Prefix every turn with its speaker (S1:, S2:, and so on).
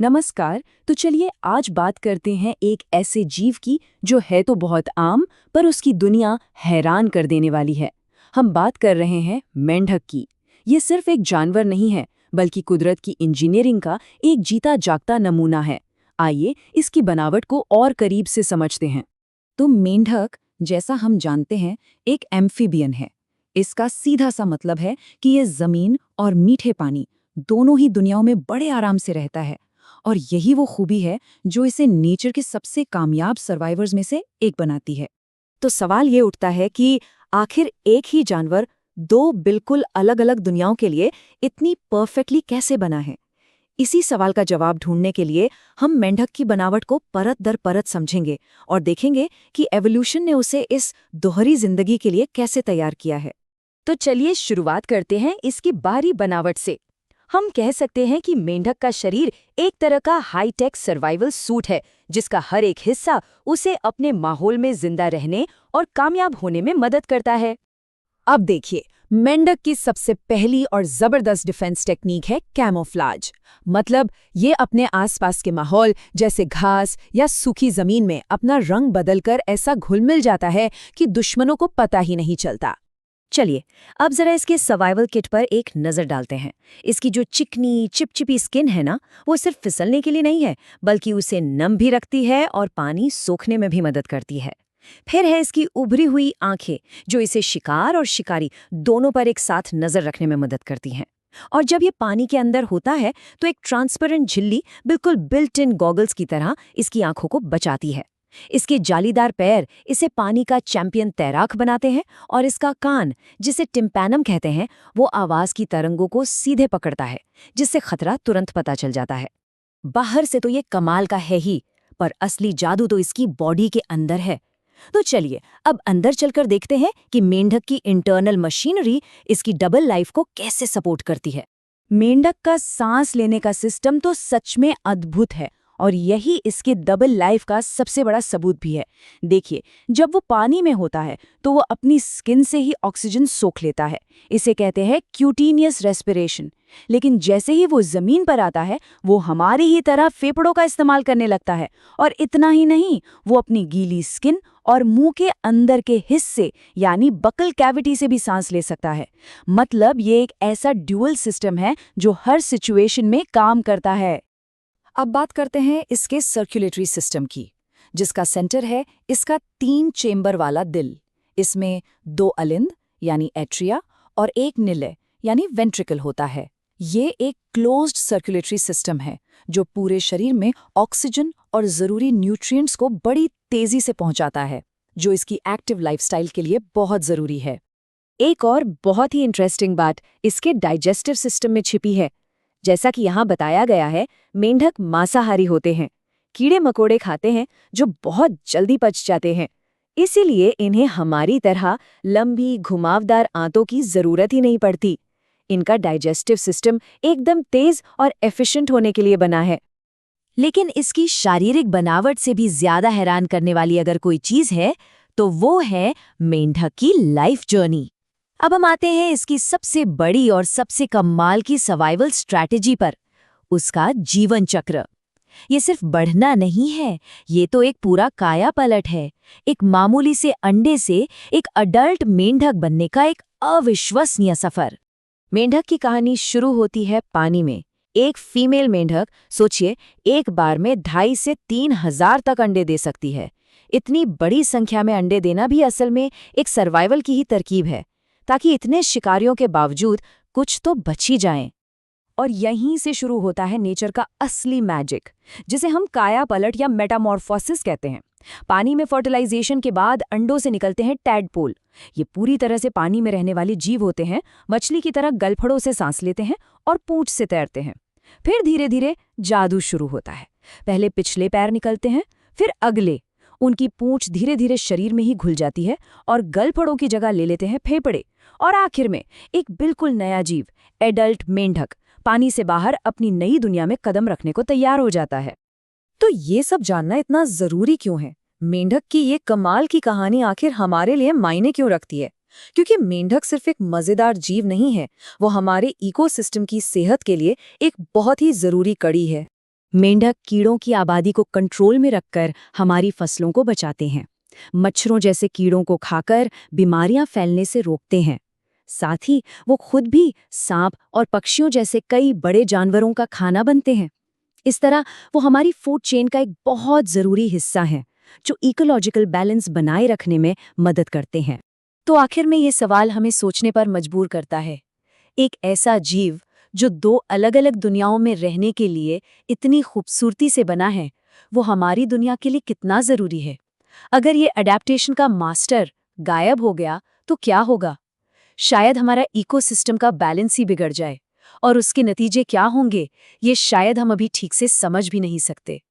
S1: नमस्कार। तो चलिए आज बात करते हैं एक ऐसे जीव की जो है तो बहुत आम, पर उसकी दुनिया हैरान कर देने वाली है। हम बात कर रहे हैं मेंढक की। ये सिर्फ एक जानवर नहीं है, बल्कि कुदरत की इंजीनियरिंग का एक जीता जागता नमूना है। आइए इसकी बनावट को और करीब से समझते हैं।
S2: तो मेंढक, जैसा हम जानते हैं, एक एम्फीबियन है। इसका सीधा सा मतलब है कि ये जमीन और मीठे पानी दोनों ही दुनियाओं में बड़े आराम से रहता है। और यही वो खूबी है जो इसे नेचर के सबसे कामयाब सर्वाइवर्स में से एक बनाती है।
S1: तो सवाल ये उठता है कि आखिर एक ही जानवर दो बिल्कुल अलग-अलग दुनियाओं के लिए इतनी परफेक्टली कैसे बना है? इसी सवाल का जवाब ढूंढने के लिए हम मेंढक की बनावट को परत दर परत समझेंगे और देखेंगे कि एवोल्यूशन ने उसे इस दोहरी जिंदगी के लिए कैसे तैयार किया है। तो चलिए शुरुआत करते हैं इसकी बाहरी बनावट से। हम कह सकते हैं कि मेंढक का शरीर एक तरह का हाईटेक सर्वाइवल सूट है, जिसका हर एक हिस्सा उसे अपने माहौल में जिंदा रहने और कामयाब होने में मदद करता है। अब देखिए, मेंढक की सबसे पहली और जबरदस्त डिफेंस टेक्निक है कैमोफ्लाज। मतलब ये अपने आसपास के माहौल जैसे घास या सूखी जमीन में अपना रंग बदलकर ऐसा घुल मिल जाता है कि दुश्मनों को पता ही नहीं चलता। चलिए अब जरा इसके सर्वाइवल किट पर एक नजर डालते हैं। इसकी जो चिकनी चिपचिपी स्किन है ना, वो सिर्फ फिसलने के लिए नहीं है, बल्कि उसे नम भी रखती है और पानी सोखने में भी मदद करती है। फिर है इसकी उभरी हुई आंखें, जो इसे शिकार और शिकारी दोनों पर एक साथ नजर रखने में मदद करती हैं। और जब ये पानी के अंदर होता है तो एक ट्रांसपेरेंट झिल्ली बिल्कुल बिल्ट इन गॉगल्स की तरह इसकी आंखों को बचाती है। इसके जालीदार पैर इसे पानी का चैंपियन तैराक बनाते हैं और इसका कान, जिसे टिम्पैनम कहते हैं, वो आवाज की तरंगों को सीधे पकड़ता है, जिससे खतरा तुरंत पता चल जाता है। बाहर से तो ये कमाल का है ही, पर असली जादू तो इसकी बॉडी के अंदर है। तो चलिए अब अंदर चलकर देखते हैं कि मेंढक की इंटरनल मशीनरी इसकी डबल लाइफ को कैसे सपोर्ट करती है। मेंढक का सांस लेने का सिस्टम तो सच में अद्भुत है, और यही इसके डबल लाइफ का सबसे बड़ा सबूत भी है। देखिए, जब वो पानी में होता है तो वो अपनी स्किन से ही ऑक्सीजन सोख लेता है। इसे कहते हैं क्यूटेनियस रेस्पिरेशन। लेकिन जैसे ही वो जमीन पर आता है, वो हमारी ही तरह फेफड़ों का इस्तेमाल करने लगता है। और इतना ही नहीं, वो अपनी गीली स्किन और मुंह के अंदर के हिस्से यानी बकल कैविटी से भी सांस ले सकता है। मतलब ये एक ऐसा ड्यूअल सिस्टम है जो हर सिचुएशन में काम करता है।
S2: अब बात करते हैं इसके सर्कुलेटरी सिस्टम की, जिसका सेंटर है इसका 3 चेंबर वाला दिल। इसमें 2 अलिंद यानी एट्रिया और एक निलय यानी वेंट्रिकल होता है। ये एक क्लोज्ड सर्कुलेटरी सिस्टम है जो पूरे शरीर में ऑक्सीजन और ज़रूरी न्यूट्रिएंट्स को बड़ी तेज़ी से पहुंचाता है, जो इसकी एक्टिव लाइफस्टाइल के लिए बहुत ज़रूरी है।
S1: एक और बहुत ही इंटरेस्टिंग बात इसके डाइजेस्टिव सिस्टम में छिपी है। जैसा कि यहाँ बताया गया है, मेंढक मांसाहारी होते हैं, कीड़े मकोड़े खाते हैं जो बहुत जल्दी पच जाते हैं। इसीलिए इन्हें हमारी तरह लंबी घुमावदार आंतों की जरूरत ही नहीं पड़ती। इनका डाइजेस्टिव सिस्टम एकदम तेज और एफिशिएंट होने के लिए बना है। लेकिन इसकी शारीरिक बनावट से भी ज्यादा हैरान करने वाली अगर कोई चीज है, तो वो है मेंढक की लाइफ जर्नी। अब हम आते हैं इसकी सबसे बड़ी और सबसे कमाल की सर्वाइवल स्ट्रैटेजी पर, उसका जीवन चक्र। ये सिर्फ बढ़ना नहीं है, ये तो एक पूरा काया पलट है। एक मामूली से अंडे से एक अडल्ट मेंढक बनने का एक अविश्वसनीय सफर। मेंढक की कहानी शुरू होती है पानी में। एक फीमेल मेंढक, सोचिए, एक बार में 2,500 से 3,000 तक अंडे दे सकती है। इतनी बड़ी संख्या में अंडे देना भी असल में एक सर्वाइवल की ही तरकीब है, ताकि इतने शिकारियों के बावजूद कुछ तो बच ही जाएं। और यहीं से शुरू होता है नेचर का असली मैजिक, जिसे हम काया पलट या मेटामॉर्फोसिस कहते हैं। पानी में फर्टिलाइजेशन के बाद अंडों से निकलते हैं टैडपोल। ये पूरी तरह से पानी में रहने वाले जीव होते हैं, मछली की तरह गलफड़ों से सांस लेते हैं और पूंछ से तैरते हैं। फिर धीरे धीरे जादू शुरू होता है। पहले पिछले पैर निकलते हैं, फिर अगले। उनकी पूंछ धीरे धीरे शरीर में ही घुल जाती है और गलफड़ों की जगह ले लेते हैं फेफड़े। और आखिर में एक बिल्कुल नया जीव, एडल्ट मेंढक, पानी से बाहर अपनी नई दुनिया में कदम रखने को तैयार हो जाता है।
S2: तो ये सब जानना इतना ज़रूरी क्यों है? मेंढक की ये कमाल की कहानी आखिर हमारे लिए मायने क्यों रखती है? क्योंकि मेंढक सिर्फ एक मज़ेदार जीव नहीं है, वो हमारे इकोसिस्टम की सेहत के लिए एक बहुत ही ज़रूरी कड़ी है।
S1: मेंढक कीड़ों की आबादी को कंट्रोल में रखकर हमारी फसलों को बचाते हैं। मच्छरों जैसे कीड़ों को खाकर बीमारियां फैलने से रोकते हैं। साथ ही वो खुद भी सांप और पक्षियों जैसे कई बड़े जानवरों का खाना बनते हैं। इस तरह वो हमारी फूड चेन का एक बहुत ज़रूरी हिस्सा है, जो इकोलॉजिकल बैलेंस बनाए रखने में मदद करते हैं।
S2: तो आखिर में ये सवाल हमें सोचने पर मजबूर करता है, एक ऐसा जीव जो दो अलग-अलग दुनियाओं में रहने के लिए इतनी खूबसूरती से बना है, वो हमारी दुनिया के लिए कितना ज़रूरी है? अगर ये अडैप्टेशन का मास्टर गायब हो गया तो क्या होगा? शायद हमारा इकोसिस्टम का बैलेंस ही बिगड़ जाए, और उसके नतीजे क्या होंगे, ये शायद हम अभी ठीक से समझ भी नहीं सकते।